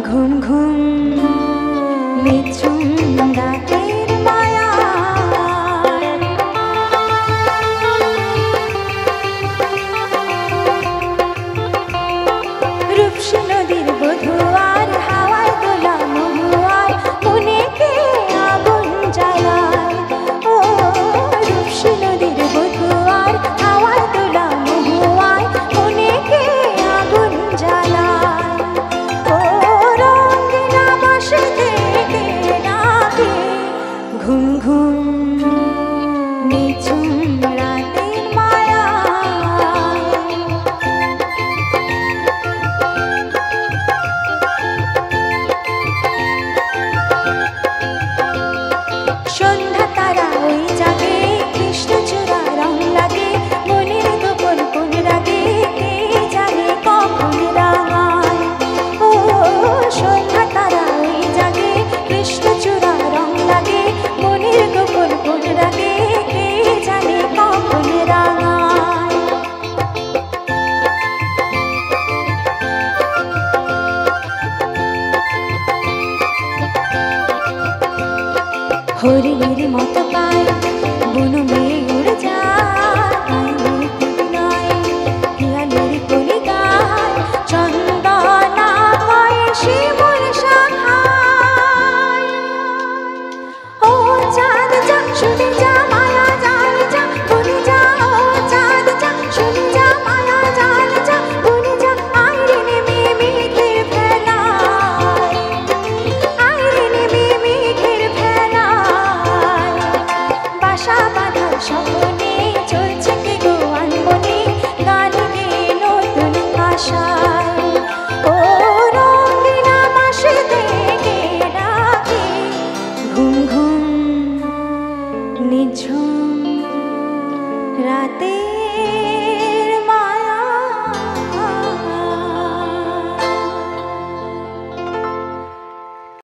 ঘুম ঘুম নিঝুম রাতের মায়া রূপসী নদীর বধূ আর হাওয়ায় দোলা মহুয়ার মনে কে আগুন জ্বালায় ও রূপসী নদীর বধূ আর হাওয়ায় দোলা মহুয়ার মনে কে আগুন জ্বালায় ও রঙিনা বাসে থেকে ডাকে ঘুম ঘুম নিঝুম রাতের মায়া সন্ধ্যা তারা ওই জাগে কৃষ্ণচূড়া রং লাগে মনের গোপন কোন রাগে কে জানে কখন রাঙায় ও সন্ধ্যা তারা ওই জাগে কৃষ্ণচূড়া রং লাগে মনের গোপন কোন রাগে কে জানে কখন রাঙায় হরিণের মতো